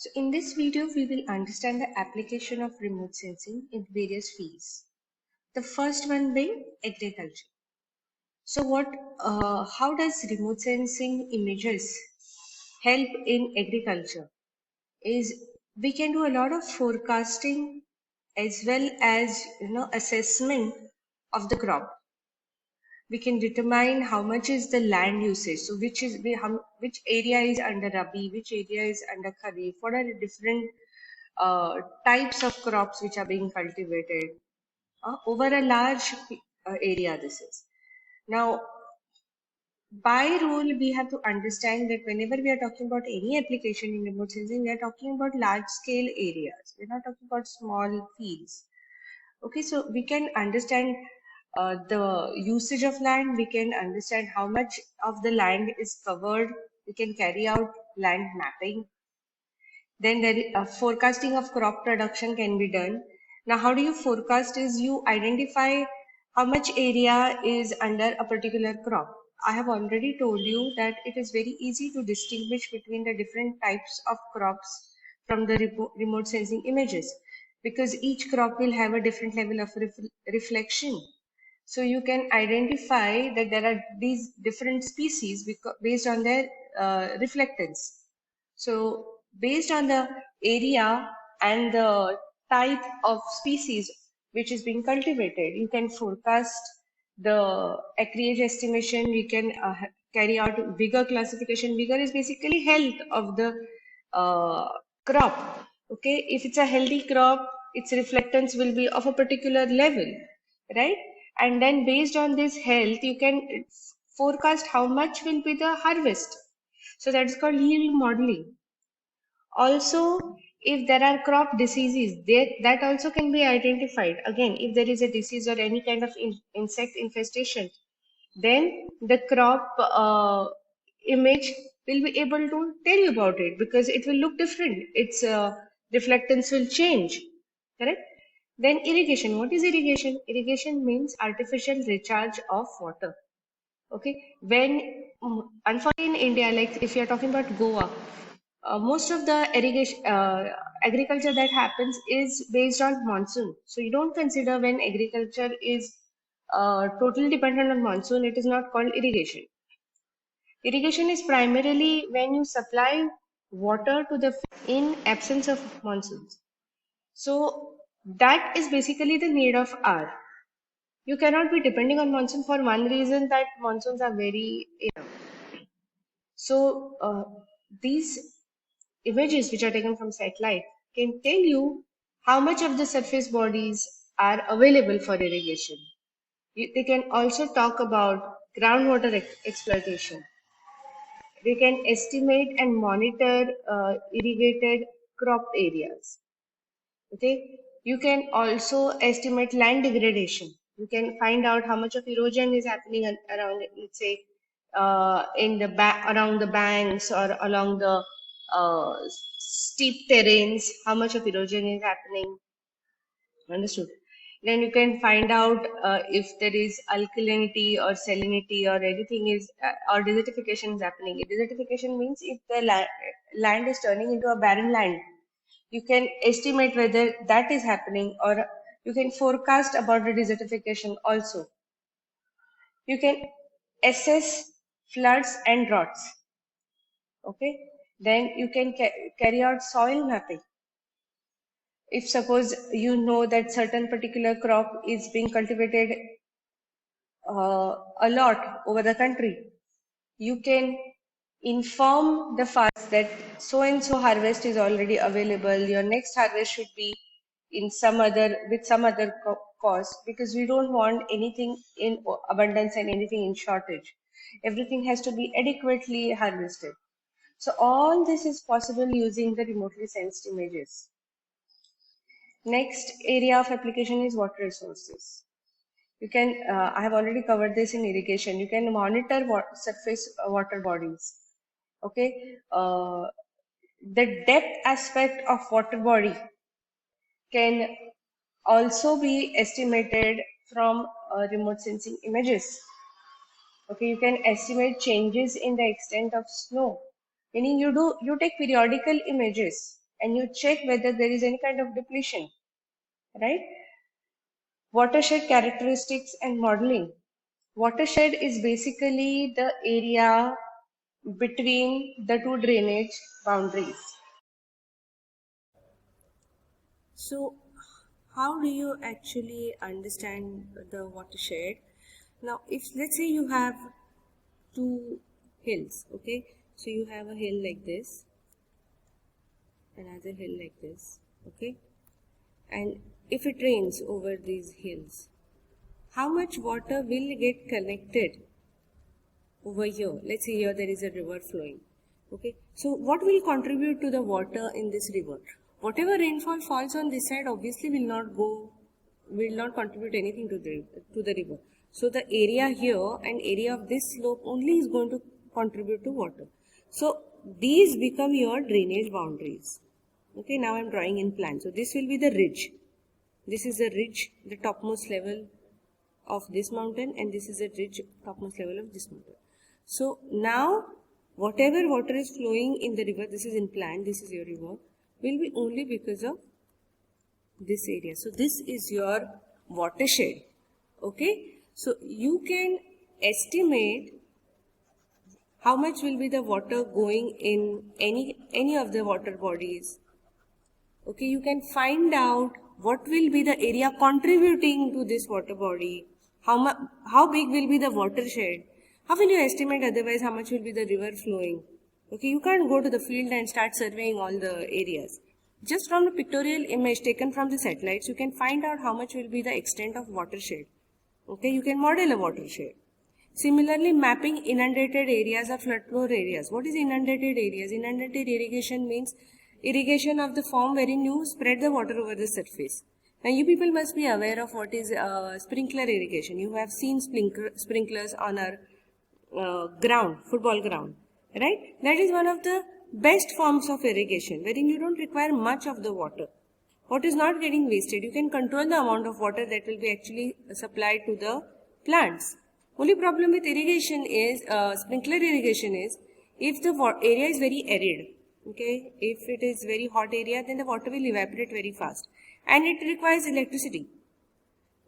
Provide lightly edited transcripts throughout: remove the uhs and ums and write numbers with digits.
So in this video, we will understand the application of remote sensing in various fields. The first one being agriculture. So how does remote sensing images help in agriculture? Is we can do a lot of forecasting as well as assessment of the crop. We can determine how much is the land usage. So which area is under Rabi, which area is under Kharif, what are the different types of crops which are being cultivated over a large area. This is now by rule we have to understand that whenever we are talking about any application in remote sensing, we are talking about large scale areas. We're not talking about small fields. Okay, so we can understand the usage of land. We can understand how much of the land is covered. We can carry out land mapping. Then forecasting of crop production can be done. Now, how do you forecast is you identify how much area is under a particular crop. I have already told you that it is very easy to distinguish between the different types of crops from the remote sensing images because each crop will have a different level of reflection. So you can identify that there are these different species based on their reflectance. So based on the area and the type of species which is being cultivated, you can forecast the acreage estimation. You can carry out vigor classification. Vigor is basically health of the crop. Okay, if it's a healthy crop, its reflectance will be of a particular level, right? And then based on this health, you can forecast how much will be the harvest. So that's called yield modeling. Also, if there are crop diseases, that also can be identified. Again, if there is a disease or any kind of insect infestation, then the crop image will be able to tell you about it because it will look different. Its reflectance will change, correct? Then irrigation. What is irrigation? Irrigation means artificial recharge of water. Okay, unfortunately in India, like if you're talking about Goa, most of the irrigation agriculture that happens is based on monsoon. So you don't consider when agriculture is totally dependent on monsoon, it is not called irrigation. Irrigation is primarily when you supply water to the in absence of monsoons. So that is basically the need of hour. You cannot be depending on monsoon for one reason that monsoons are very. So these images which are taken from satellite can tell you how much of the surface bodies are available for irrigation. They can also talk about groundwater exploitation. They can estimate and monitor irrigated crop areas. Okay, you can also estimate land degradation. You can find out how much of erosion is happening around, let's say, in the around the banks or along the steep terrains. How much of erosion is happening? Understood. Then you can find out if there is alkalinity or salinity or anything is or desertification is happening. Desertification means if the land is turning into a barren land, you can estimate whether that is happening or you can forecast about the desertification also. You can assess floods and droughts. Okay, then you can carry out soil mapping. If suppose you know that certain particular crop is being cultivated a lot over the country, you can inform the farmers that so and so harvest is already available. Your next harvest should be in some other with some other cost because we don't want anything in abundance and anything in shortage. Everything has to be adequately harvested. So all this is possible using the remotely sensed images. Next area of application is water resources. You can, I have already covered this in irrigation. You can monitor surface water bodies. Okay, the depth aspect of water body can also be estimated from remote sensing images. Okay, you can estimate changes in the extent of snow, meaning you take periodical images and you check whether there is any kind of depletion, right? Watershed characteristics and modeling. Watershed is basically the area between the two drainage boundaries. So, how do you actually understand the watershed? Now, if let's say you have two hills, okay, so you have a hill like this, another hill like this, okay, and if it rains over these hills, how much water will get collected over here? Let's say here there is a river flowing, okay, so what will contribute to the water in this river? Whatever rainfall falls on this side obviously will not contribute anything to the river. So the area here and area of this slope only is going to contribute to water. So these become your drainage boundaries. Okay, now I am drawing in plan. So this will be the ridge. This is the ridge, the topmost level of this mountain, and this is the ridge, topmost level of this mountain. So now whatever water is flowing in the river, this is in plan, this is your river, will be only because of this area. So this is your watershed. Okay, so you can estimate how much will be the water going in any of the water bodies. Okay, you can find out what will be the area contributing to this water body, how big will be the watershed. How will you estimate otherwise how much will be the river flowing? Okay, you can't go to the field and start surveying all the areas. Just from the pictorial image taken from the satellites, you can find out how much will be the extent of watershed. Okay, you can model a watershed. Similarly, mapping inundated areas or floodplain areas. What is inundated areas? Inundated irrigation means irrigation of the form wherein you spread the water over the surface. Now, you people must be aware of what is sprinkler irrigation. You have seen sprinklers on our ground, football ground, right? That is one of the best forms of irrigation wherein you don't require much of the water. What is not getting wasted, you can control the amount of water that will be actually supplied to the plants. Only problem with irrigation is, sprinkler irrigation is, if the area is very arid, okay, if it is very hot area, then the water will evaporate very fast and it requires electricity.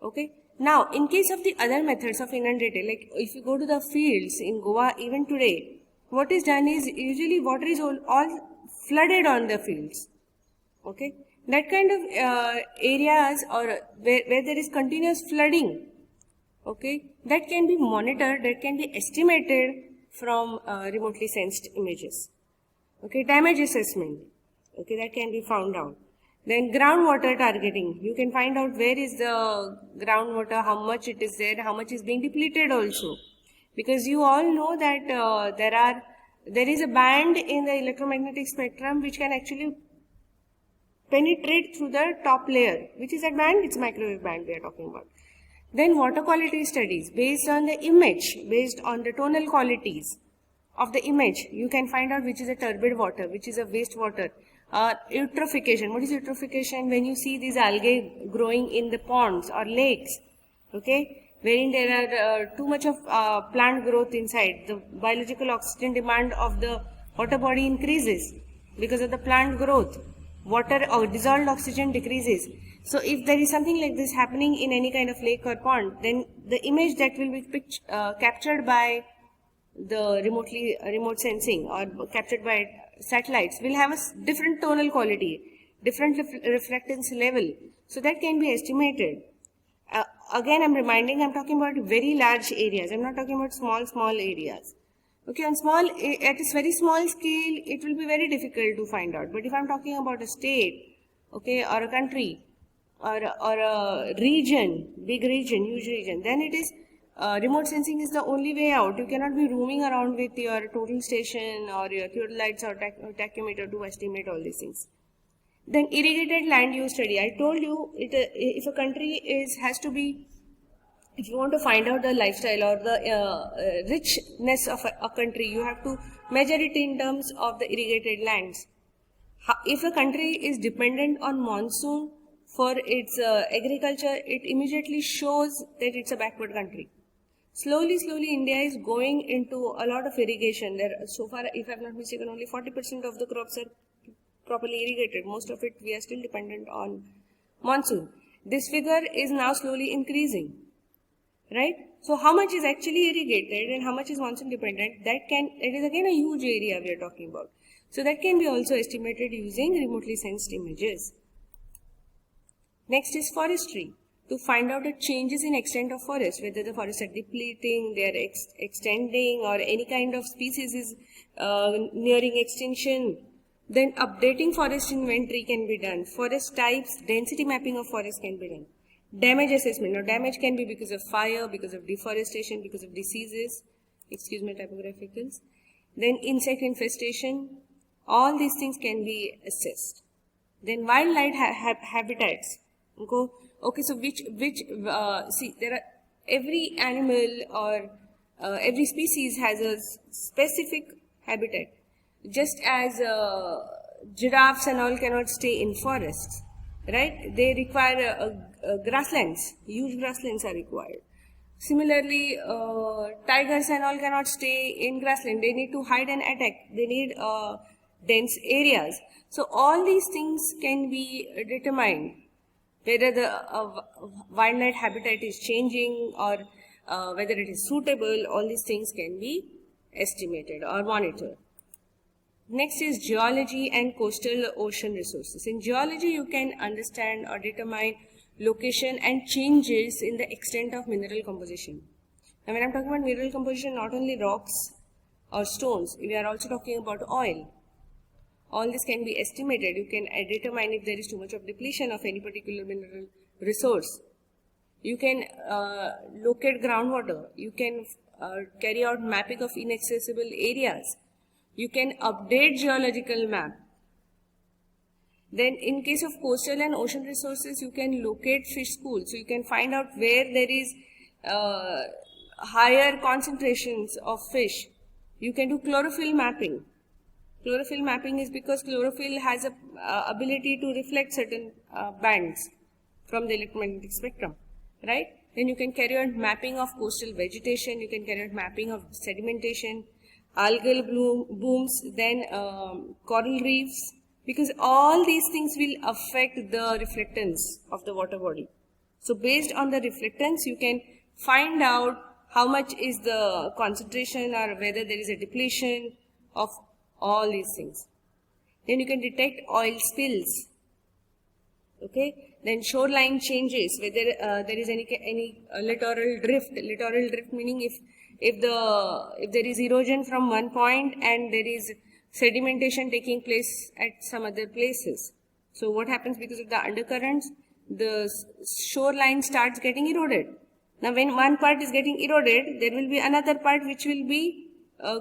Okay. Now, in case of the other methods of inundated, like if you go to the fields in Goa even today, what is done is usually water is all flooded on the fields. Okay. That kind of areas or where there is continuous flooding, okay, that can be monitored, that can be estimated from remotely sensed images. Okay, damage assessment, okay, that can be found out. Then groundwater targeting, you can find out where is the groundwater, how much it is there, how much is being depleted also. Because you all know that there is a band in the electromagnetic spectrum which can actually penetrate through the top layer. Which is that band? It's microwave band we are talking about. Then water quality studies based on the image, based on the tonal qualities of the image, you can find out which is a turbid water, which is a wastewater. Eutrophication. What is eutrophication? When you see these algae growing in the ponds or lakes, okay, wherein there are too much of plant growth inside, the biological oxygen demand of the water body increases because of the plant growth. Water or dissolved oxygen decreases. So if there is something like this happening in any kind of lake or pond, then the image that will be captured by the remote sensing or captured by satellites will have a different tonal quality, different reflectance level. So that can be estimated. Again, I'm talking about very large areas. I'm not talking about small areas. Okay, at a very small scale, it will be very difficult to find out. But if I'm talking about a state, okay, or a country, or a region, big region, huge region, then it is remote sensing is the only way out. You cannot be roaming around with your total station or your theodolites or tachymeter to estimate all these things. Then irrigated land use study. I told you, if a country has to be, if you want to find out the lifestyle or the richness of a country, you have to measure it in terms of the irrigated lands. If a country is dependent on monsoon for its agriculture, it immediately shows that it's a backward country. Slowly, India is going into a lot of irrigation. So far, if I'm not mistaken, only 40% of the crops are properly irrigated. Most of it we are still dependent on monsoon. This figure is now slowly increasing, right? So how much is actually irrigated and how much is monsoon dependent, it is again a huge area we are talking about. So that can be also estimated using remotely sensed images. Next is forestry. To find out the changes in extent of forest, whether the forests are depleting, they are extending, or any kind of species is nearing extinction, then updating forest inventory can be done. Forest types, density mapping of forest can be done. Damage assessment. Now damage can be because of fire, because of deforestation, because of diseases, excuse my typographicals. Then insect infestation. All these things can be assessed. Then wildlife habitats. Okay, so see, there are every animal or every species has a specific habitat. Just as giraffes and all cannot stay in forests, right? They require grasslands. Huge grasslands are required. Similarly, tigers and all cannot stay in grassland. They need to hide and attack. They need dense areas. So all these things can be determined, whether the wildlife habitat is changing or whether it is suitable. All these things can be estimated or monitored. Next is geology and coastal ocean resources. In geology, you can understand or determine location and changes in the extent of mineral composition. Now, when I'm talking about mineral composition, not only rocks or stones, we are also talking about oil. All this can be estimated. You can determine if there is too much of depletion of any particular mineral resource. You can locate groundwater. You can carry out mapping of inaccessible areas. You can update geological map. Then in case of coastal and ocean resources, you can locate fish schools. So you can find out where there is higher concentrations of fish. You can do chlorophyll mapping. Chlorophyll mapping is because chlorophyll has a ability to reflect certain bands from the electromagnetic spectrum, right? Then you can carry out mapping of coastal vegetation. You can carry out mapping of sedimentation, algal blooms, then coral reefs, because all these things will affect the reflectance of the water body. So based on the reflectance, you can find out how much is the concentration or whether there is a depletion of all these things. Then you can detect oil spills. Okay. Then shoreline changes, whether there is any littoral drift. Littoral drift meaning if there is erosion from one point and there is sedimentation taking place at some other places. So what happens because of the undercurrents? The shoreline starts getting eroded. Now when one part is getting eroded, there will be another part which will be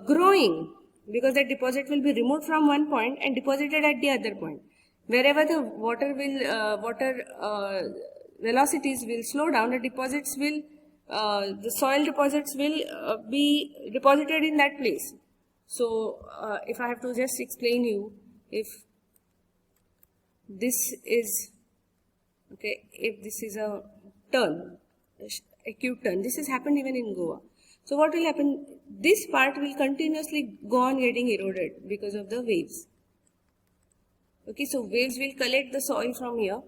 growing, because the deposit will be removed from one point and deposited at the other point. Wherever the water velocities will slow down, the soil deposits will be deposited in that place. So if I have to just explain you, if this is a turn, acute turn, this has happened even in Goa. So what will happen? This part will continuously go on getting eroded because of the waves. Okay, so waves will collect the soil from here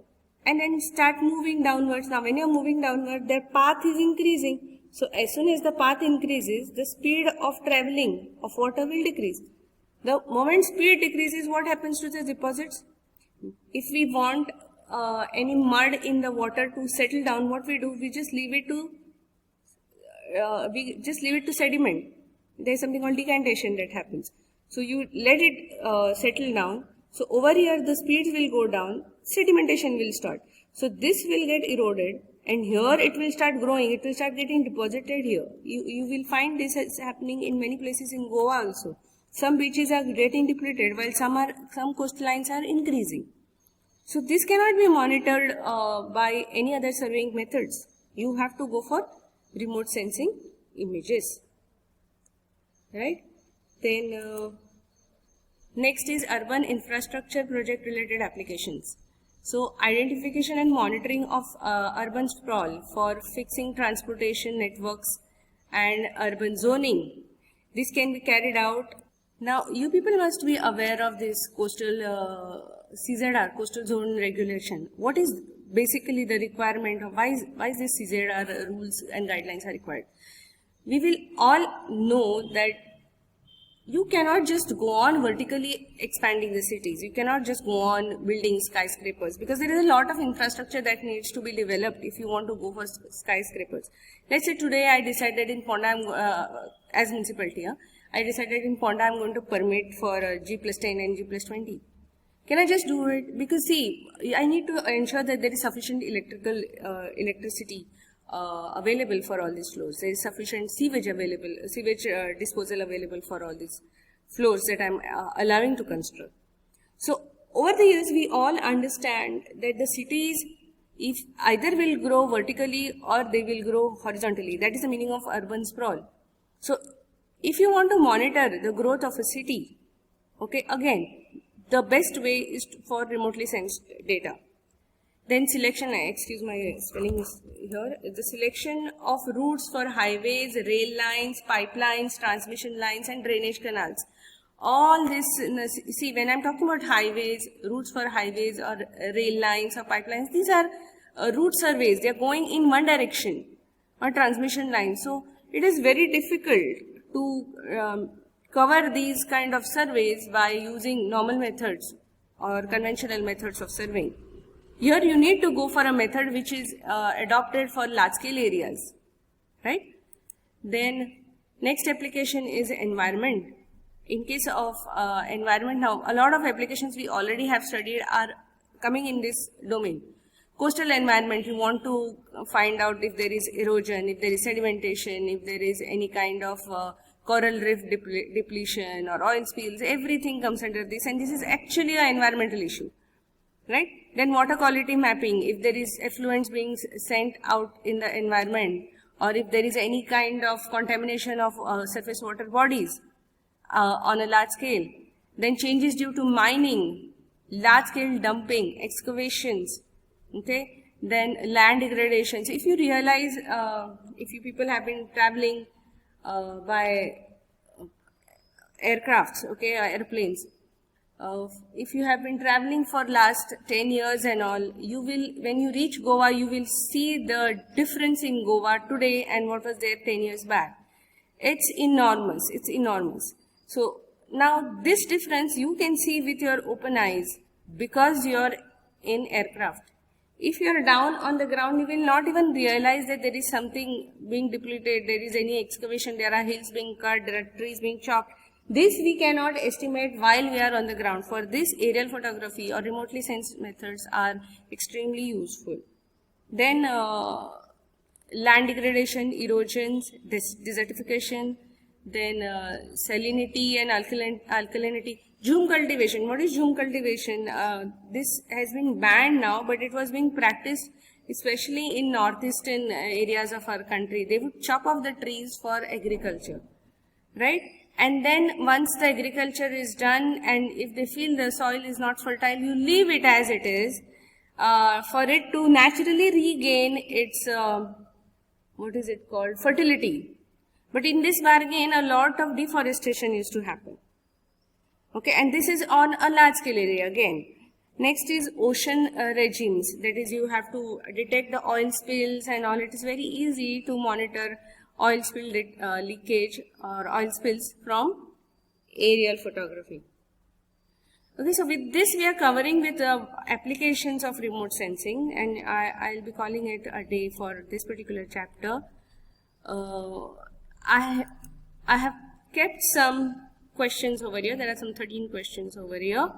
and then start moving downwards. Now when you are moving downward, their path is increasing. So as soon as the path increases, the speed of traveling of water will decrease. The moment speed decreases, what happens to the deposits? If we want any mud in the water to settle down, what we do? We just leave it to sediment. There is something called decantation that happens. So you let it settle down. So over here the speeds will go down, sedimentation will start. So this will get eroded and here it will start growing, it will start getting deposited here. You will find this is happening in many places in Goa also. Some beaches are getting depleted while some coastlines are increasing. So this cannot be monitored by any other surveying methods. You have to go for remote sensing images, right? Then next is urban infrastructure project related applications. So identification and monitoring of urban sprawl for fixing transportation networks and urban zoning. This can be carried out Now, you people must be aware of this coastal CZR, coastal zone regulation. What is basically the requirement of why is this CZR rules and guidelines are required? We will all know that you cannot just go on vertically expanding the cities. You cannot just go on building skyscrapers because there is a lot of infrastructure that needs to be developed if you want to go for skyscrapers. Let's say today I decided in Ponda, as municipality, I decided in Ponda I'm going to permit for G+10 and G+20. Can I just do it? Because see, I need to ensure that there is sufficient electricity available for all these floors. There is sufficient sewage disposal available for all these floors that I'm allowing to construct. So over the years, we all understand that the cities, if either will grow vertically or they will grow horizontally. That is the meaning of urban sprawl. So if you want to monitor the growth of a city, okay, again, the best way is for remotely sensed data. Then selection, excuse my spelling here, the selection of routes for highways, rail lines, pipelines, transmission lines and drainage canals. All this, see, when I'm talking about highways, routes for highways or rail lines or pipelines, these are route surveys. They are going in one direction or transmission lines. So it is very difficult to cover these kind of surveys by using normal methods or conventional methods of surveying. Here you need to go for a method which is adopted for large scale areas, right? Then next application is environment. In case of environment, now a lot of applications we already have studied are coming in this domain. Coastal environment, you want to find out if there is erosion, if there is sedimentation, if there is any kind of coral reef depletion or oil spills, everything comes under this, and this is actually an environmental issue, right? Then water quality mapping, if there is effluents being sent out in the environment or if there is any kind of contamination of surface water bodies on a large scale. Then changes due to mining, large scale dumping, excavations, okay? Then land degradation. So if you realize, if you people have been traveling by aircrafts, okay, airplanes, if you have been traveling for last 10 years and all, you will, when you reach Goa, you will see the difference in Goa today and what was there 10 years back. It's enormous. It's enormous. So now this difference you can see with your open eyes because you're in aircraft. If you're down on the ground, you will not even realize that there is something being depleted, there is any excavation, there are hills being cut, there are trees being chopped. This we cannot estimate while we are on the ground. For this, aerial photography or remotely sensed methods are extremely useful. Then land degradation, erosions, desertification, then salinity and alkalinity. Jhum cultivation. What is jhum cultivation? This has been banned now, but it was being practiced especially in northeastern areas of our country. They would chop off the trees for agriculture, right? And then once the agriculture is done and if they feel the soil is not fertile, you leave it as it is for it to naturally regain its, what is it called, fertility. But in this bargain, a lot of deforestation used to happen. Okay, and this is on a large scale area again. Next is ocean regimes. That is, you have to detect the oil spills and all. It is very easy to monitor oil spill leakage or oil spills from aerial photography. Okay, so with this we are covering with applications of remote sensing, and I'll be calling it a day for this particular chapter. I have kept some questions over here. There are some 13 questions over here.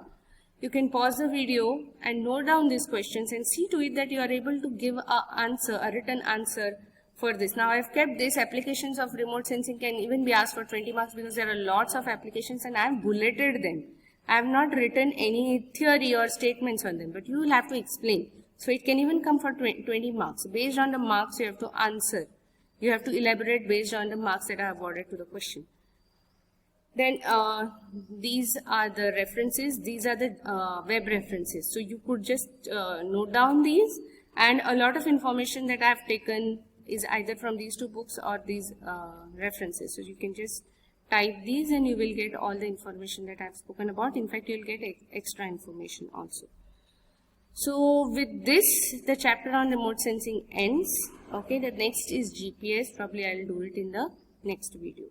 You can pause the video and note down these questions and see to it that you are able to give a written answer for this. Now I have kept this. Applications of remote sensing can even be asked for 20 marks because there are lots of applications and I have bulleted them. I have not written any theory or statements on them, but you will have to explain. So it can even come for 20 marks. Based on the marks you have to answer. You have to elaborate based on the marks that I have awarded to the question. Then these are the references. These are the web references. So you could just note down these, and a lot of information that I have taken is either from these two books or these references. So you can just type these and you will get all the information that I've spoken about. In fact, you'll get extra information also. So with this, the chapter on remote sensing ends. Okay, the next is GPS. Probably I'll do it in the next video.